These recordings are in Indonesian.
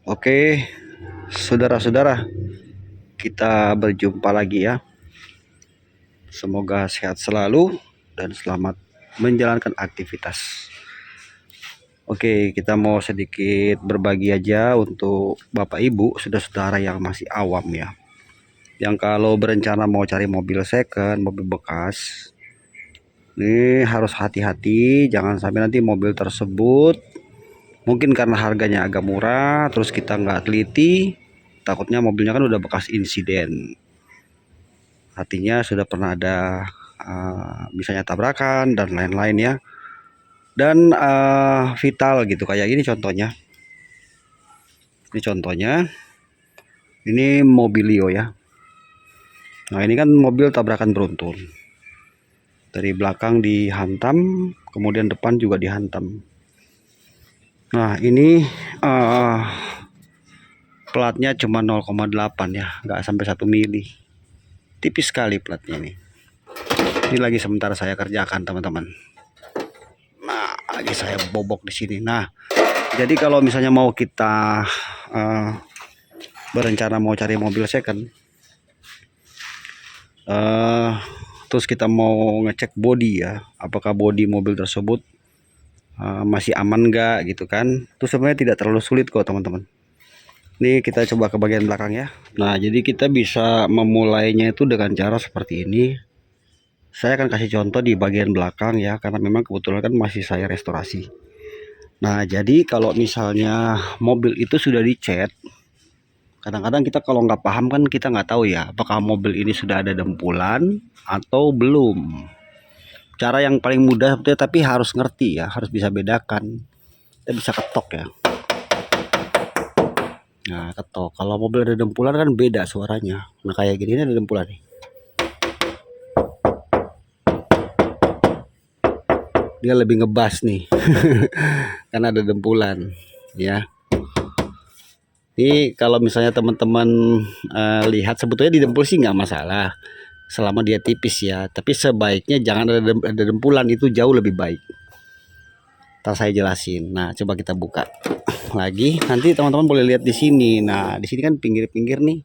Oke, saudara-saudara, kita berjumpa lagi ya. Semoga sehat selalu dan selamat menjalankan aktivitas. Oke, kita mau sedikit berbagi aja untuk Bapak Ibu, saudara-saudara yang masih awam ya. Yang kalau berencana mau cari mobil second, mobil bekas, ini harus hati-hati, jangan sampai nanti mobil tersebut mungkin karena harganya agak murah, terus kita nggak teliti, takutnya mobilnya kan udah bekas insiden. Artinya sudah pernah ada misalnya tabrakan dan lain-lain ya. Dan vital gitu, kayak ini contohnya. Ini contohnya, ini Mobilio ya. Nah ini kan mobil tabrakan beruntun. Dari belakang dihantam, kemudian depan juga dihantam. Nah ini platnya cuma 0,8 ya, nggak sampai 1 mili. Tipis sekali platnya ini. Ini lagi sementara saya kerjakan teman-teman. Nah lagi saya bobok di sini. Nah jadi kalau misalnya mau kita berencana mau cari mobil second, terus kita mau ngecek bodi ya, apakah bodi mobil tersebut masih aman nggak gitu kan. Itu sebenarnya tidak terlalu sulit kok teman-teman. Ini kita coba ke bagian belakang ya. Nah jadi kita bisa memulainya itu dengan cara seperti ini. Saya akan kasih contoh di bagian belakang ya, karena memang kebetulan kan masih saya restorasi. Nah jadi kalau misalnya mobil itu sudah dicat, kadang-kadang kita kalau nggak paham kan kita nggak tahu ya apakah mobil ini sudah ada dempulan atau belum. Cara yang paling mudah sebetulnya, tapi harus ngerti ya, harus bisa bedakan. Kita bisa ketok ya. Nah ketok, kalau mobil ada dempulan kan beda suaranya. Nah kayak gini, ini ada dempulan nih. Dia lebih ngebas nih karena ada dempulan ya. Ini kalau misalnya teman-teman lihat, sebetulnya di dempul sih nggak masalah selama dia tipis ya, tapi sebaiknya jangan ada dempulan, itu jauh lebih baik. Ntar saya jelasin. Nah coba kita buka lagi, nanti teman-teman boleh lihat di sini. Nah di sini kan pinggir-pinggir nih.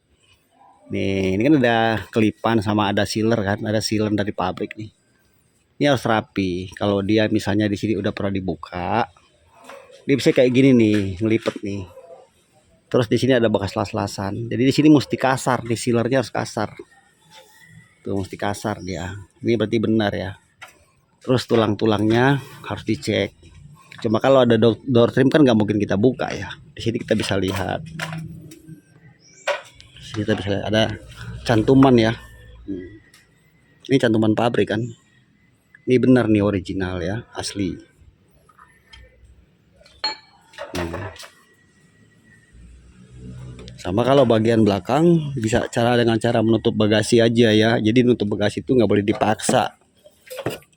Nih ini kan ada kelipan sama ada sealer kan, ada sealer dari pabrik nih. Ini harus rapi. Kalau dia misalnya di sini udah pernah dibuka, dia bisa kayak gini nih, ngelipet nih. Terus di sini ada bekas las-lasan. Jadi di sini mesti kasar, di sealernya harus kasar. Tuh mesti kasar dia. Ini berarti benar ya. Terus tulang-tulangnya harus dicek. Cuma kalau ada door trim kan nggak mungkin kita buka ya. Di sini kita bisa lihat. Di sini kita bisa lihat ada cantuman ya. Ini cantuman pabrik kan. Ini benar nih, original ya, asli. Sama kalau bagian belakang bisa dengan cara menutup bagasi aja ya. Jadi nutup bagasi itu nggak boleh dipaksa.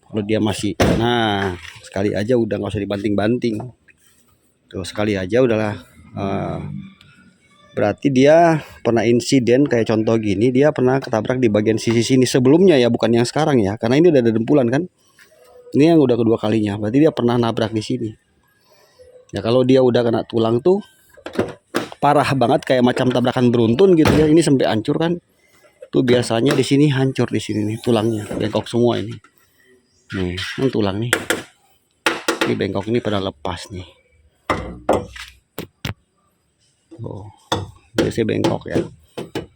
Kalau dia masih, nah sekali aja udah, nggak usah dibanting-banting. Tuh sekali aja udahlah. Berarti dia pernah insiden kayak contoh gini, dia pernah ketabrak di bagian sisi sini sebelumnya ya, bukan yang sekarang ya. Karena ini udah ada dempulan kan. Ini yang udah kedua kalinya. Berarti dia pernah nabrak di sini. Ya kalau dia udah kena tulang tuh parah banget, kayak macam tabrakan beruntun gitu ya. Ini sampai hancur kan. Tuh biasanya di sini hancur, di sini nih tulangnya, bengkok semua ini. Nih, ini tulang nih. Ini bengkok ini pada lepas nih. Oh, biasanya bengkok ya.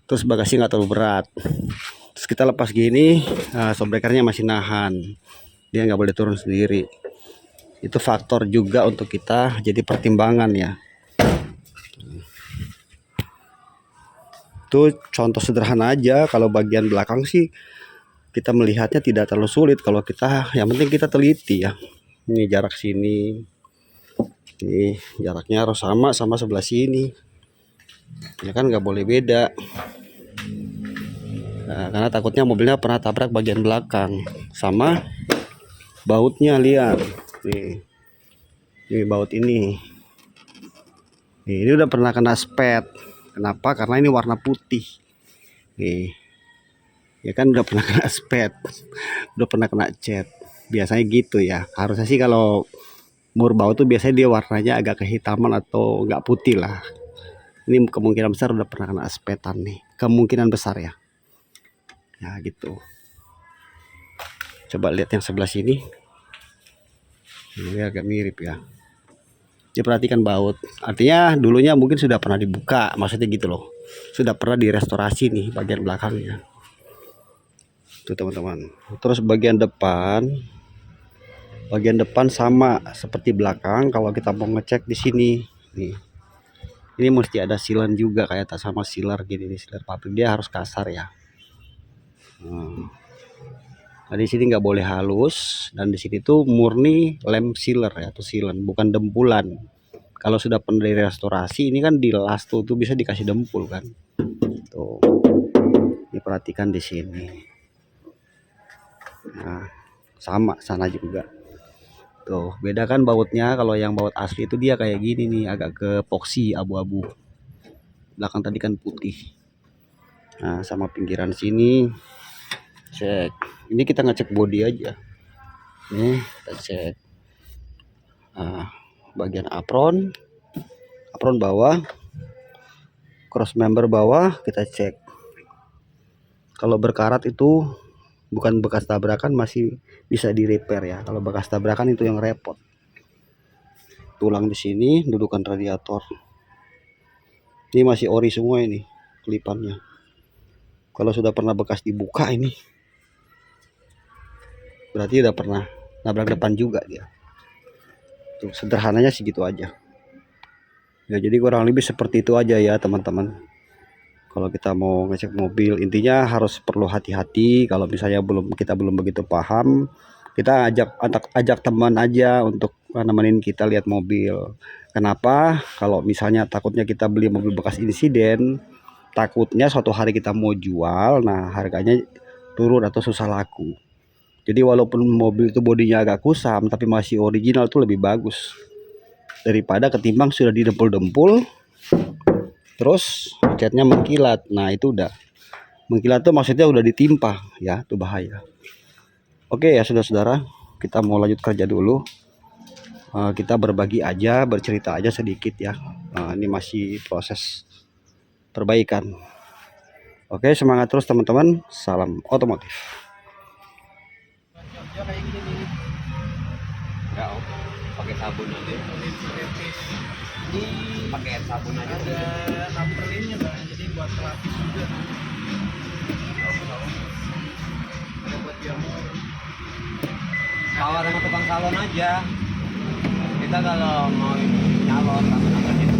Terus bagasi nggak terlalu berat. Terus kita lepas gini, shockbreakernya masih nahan. Dia nggak boleh turun sendiri. Itu faktor juga untuk kita jadi pertimbangan ya. Itu contoh sederhana aja. Kalau bagian belakang sih kita melihatnya tidak terlalu sulit. Kalau kita, yang penting kita teliti ya. Ini jarak sini, ini jaraknya harus sama sebelah sini ya kan, nggak boleh beda. Nah, karena takutnya mobilnya pernah tabrak bagian belakang. Sama bautnya, lihat nih, ini baut ini. Nih, ini udah pernah kena spet. Kenapa? Karena ini warna putih. Nih, ya kan udah pernah kena spet, udah pernah kena cat. Biasanya gitu ya. Harusnya sih kalau mur baut tuh biasanya dia warnanya agak kehitaman atau nggak putih lah. Ini kemungkinan besar udah pernah kena aspetan nih, kemungkinan besar ya. Nah gitu. Coba lihat yang sebelah sini, ini agak mirip ya. Diperhatikan baut, artinya dulunya mungkin sudah pernah dibuka, maksudnya gitu loh, sudah pernah direstorasi nih bagian belakangnya tuh teman-teman. Terus bagian depan sama seperti belakang. Kalau kita mau ngecek di sini nih, ini mesti ada silen juga, kayak tak sama sealer gini nih, sealer pabrik, dia harus kasar ya. Nah di sini nggak boleh halus, dan di sini tuh murni lem sealer ya, atau silen, bukan dempulan. Kalau sudah pernah direstorasi, ini kan dilas tuh bisa dikasih dempul kan. Tuh, diperhatikan di sini. Nah, sama sana juga. Tuh, beda kan bautnya. Kalau yang baut asli itu dia kayak gini nih, agak ke epoxy abu-abu. Belakang tadi kan putih. Nah, sama pinggiran sini. Cek. Ini kita ngecek body aja. Nih, kita cek. Nah, bagian apron bawah, cross member bawah kita cek. Kalau berkarat itu bukan bekas tabrakan, masih bisa di repair ya. Kalau bekas tabrakan itu yang repot. Tulang di sini, dudukan radiator. Ini masih ori semua ini kelipannya. Kalau sudah pernah bekas dibuka ini, berarti udah pernah nabrak depan juga dia. Tuh, sederhananya segitu aja. Ya, jadi kurang lebih seperti itu aja ya teman-teman. Kalau kita mau ngecek mobil, intinya harus perlu hati-hati. Kalau misalnya kita belum begitu paham, kita ajak teman aja untuk nemenin kita lihat mobil. Kenapa? Kalau misalnya takutnya kita beli mobil bekas insiden, takutnya suatu hari kita mau jual, nah harganya turun atau susah laku. Jadi walaupun mobil itu bodinya agak kusam, tapi masih original tuh lebih bagus daripada ketimbang sudah didempul-dempul terus catnya mengkilat. Nah itu udah mengkilat tuh maksudnya udah ditimpa ya, itu bahaya. Oke ya saudara-saudara, kita mau lanjut kerja dulu. Kita berbagi aja, bercerita aja sedikit ya. Ini masih proses perbaikan. Oke, semangat terus teman-teman. Salam otomotif. Pakai sabun aja. Pakai sabun aja. Ada nampelinnya bang, jadi buat pelapis juga. Ada buat jamur. Tawar sama tukang salon aja. Kita kalau mau nyalon sama itu.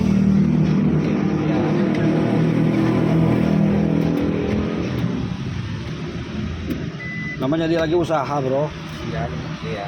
Ya. Namanya dia lagi usaha bro. Iya.